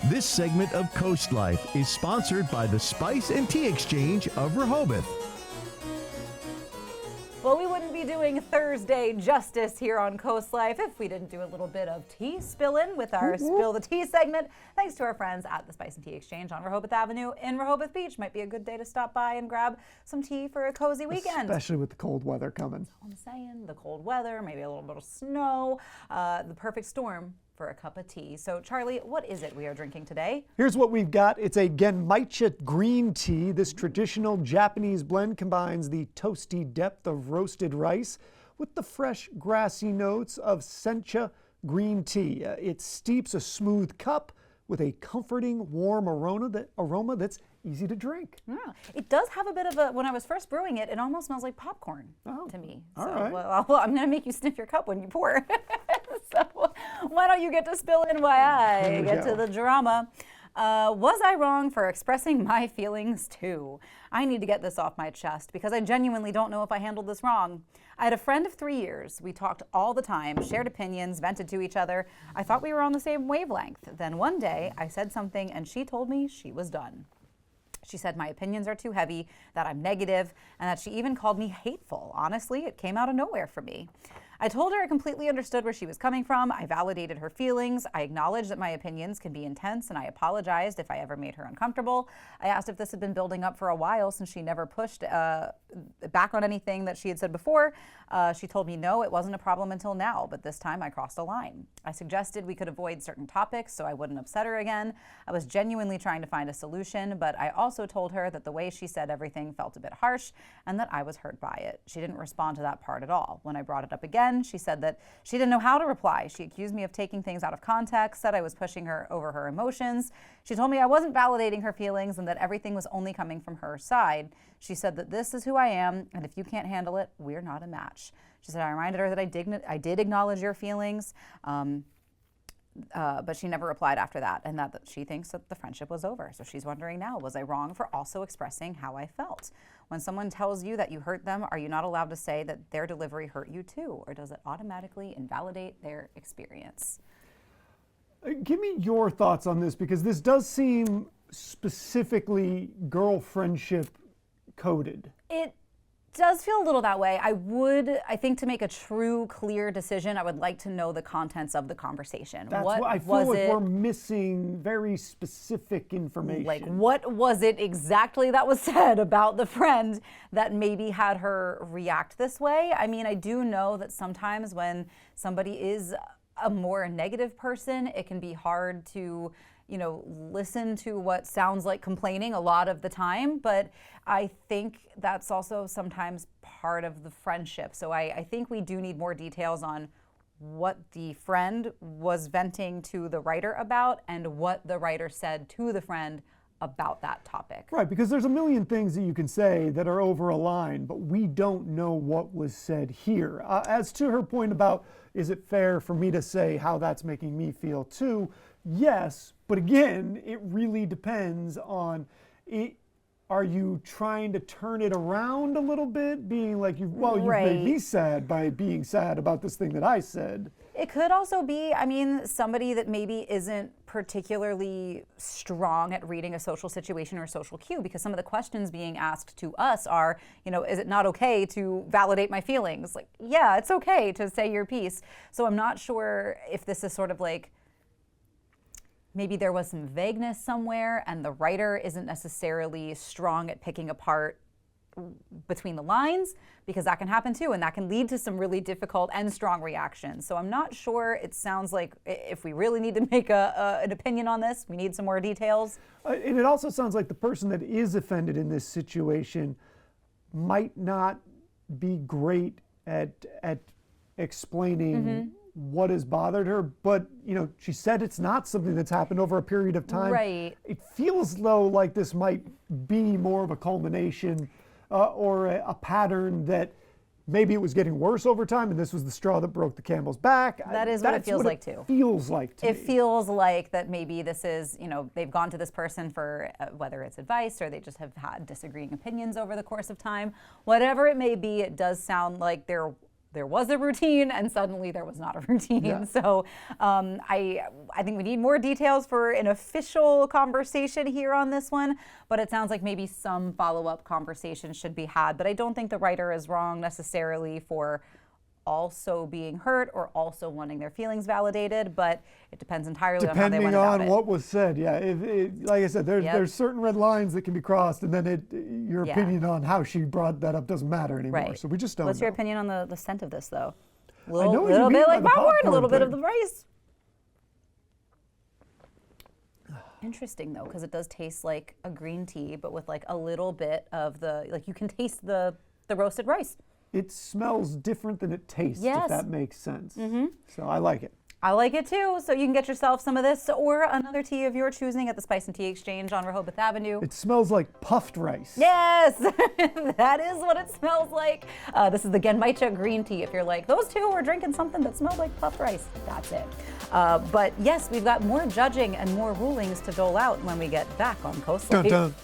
This segment of CoastLife is sponsored by the Spice and Tea Exchange of Rehoboth. Well, we wouldn't be doing Thursday justice here on CoastLife if we didn't do a little bit of tea spilling with our Spill the Tea segment. Thanks to our friends at the Spice and Tea Exchange on Rehoboth Avenue in Rehoboth Beach. Might be a good day to stop by and grab some tea for a cozy weekend. Especially with the cold weather coming. That's what I'm saying. The cold weather, maybe a little bit of snow, the perfect storm for a cup of tea. So Charlie, what is it we are drinking today? Here's what we've got. It's a Genmaicha green tea. This traditional Japanese blend combines the toasty depth of roasted rice with the fresh grassy notes of sencha green tea. It steeps a smooth cup with a comforting warm aroma that's easy to drink. Yeah. It does have a bit of a, when I was first brewing it, it almost smells like popcorn to me. All right. Well, I'm going to make you sniff your cup when you pour. So why don't you get to spill in while I get to the drama. Was I wrong for expressing my feelings too? I need to get this off my chest because I genuinely don't know if I handled this wrong. I had a friend of 3 years. We talked all the time, shared opinions, vented to each other. I thought we were on the same wavelength. Then one day I said something and she told me she was done. She said my opinions are too heavy, that I'm negative, and that she even called me hateful. Honestly, it came out of nowhere for me. I told her I completely understood where she was coming from. I validated her feelings. I acknowledged that my opinions can be intense, and I apologized if I ever made her uncomfortable. I asked if this had been building up for a while since she never pushed back on anything that she had said before. She told me no, it wasn't a problem until now, but this time I crossed a line. I suggested we could avoid certain topics so I wouldn't upset her again. I was genuinely trying to find a solution, but I also told her that the way she said everything felt a bit harsh and that I was hurt by it. She didn't respond to that part at all. When I brought it up again, she said that she didn't know how to reply. She accused me of taking things out of context, said I was pushing her over her emotions. She told me I wasn't validating her feelings and that everything was only coming from her side. She said that this is who I am, and if you can't handle it, we're not a match. She said I reminded her that I did acknowledge your feelings, but she never replied after that, and that she thinks that the friendship was over. So she's wondering now, was I wrong for also expressing how I felt? When someone tells you that you hurt them, are you not allowed to say that their delivery hurt you too, or does it automatically invalidate their experience? Give me your thoughts on this, because this does seem specifically girl friendship coded. It does feel a little that way. I think to make a true, clear decision, I would like to know the contents of the conversation. That's what I feel like we're missing very specific information. Like, what was it exactly that was said about the friend that maybe had her react this way? I mean, I do know that sometimes when somebody is a more negative person, it can be hard to listen to what sounds like complaining a lot of the time, but I think that's also sometimes part of the friendship. So I think we do need more details on what the friend was venting to the writer about and what the writer said to the friend about that topic. Right, because there's a million things that you can say that are over a line, but we don't know what was said here. As to her point about, is it fair for me to say how that's making me feel too? Yes, but again, it really depends on it. Are you trying to turn it around a little bit, being like, you've made me sad by being sad about this thing that I said? It could also be, somebody that maybe isn't particularly strong at reading a social situation or a social cue, because some of the questions being asked to us are, is it not okay to validate my feelings? Like, yeah, it's okay to say your piece. So I'm not sure if this is sort of like, maybe there was some vagueness somewhere and the writer isn't necessarily strong at picking apart between the lines, because that can happen too, and that can lead to some really difficult and strong reactions. So I'm not sure. It sounds like if we really need to make an opinion on this, we need some more details. And it also sounds like the person that is offended in this situation might not be great at explaining what has bothered her, but she said it's not something that's happened over a period of time. Right. It feels though like this might be more of a culmination or a pattern that maybe it was getting worse over time and this was the straw that broke the camel's back. That is what it feels like too. Feels like to me. It feels like that maybe this is, they've gone to this person for whether it's advice or they just have had disagreeing opinions over the course of time. Whatever it may be, it does sound like there there was a routine and suddenly there was not a routine. Yeah. So I think we need more details for an official conversation here on this one, but it sounds like maybe some follow-up conversation should be had. But I don't think the writer is wrong necessarily for also being hurt or also wanting their feelings validated, but it depends entirely on how they went about it. Depending on what was said, yeah. Like I said, there's certain red lines that can be crossed, and then your opinion on how she brought that up doesn't matter anymore. Right. So we just don't know. What's your opinion on the scent of this, though? I know what you little mean bit by like the popcorn, a popcorn little bit of thing. the rice. Interesting, though, because it does taste like a green tea, but with like a little bit of you can taste the roasted rice. It smells different than it tastes, Yes. if that makes sense. So I like it. I like it too, so you can get yourself some of this or another tea of your choosing at the Spice and Tea Exchange on Rehoboth Avenue. It smells like puffed rice. Yes, that is what it smells like. This is the Genmaicha green tea. If you're like, those two are drinking something that smells like puffed rice, that's it. But yes, we've got more judging and more rulings to dole out when we get back on CoastLife. Dun, dun.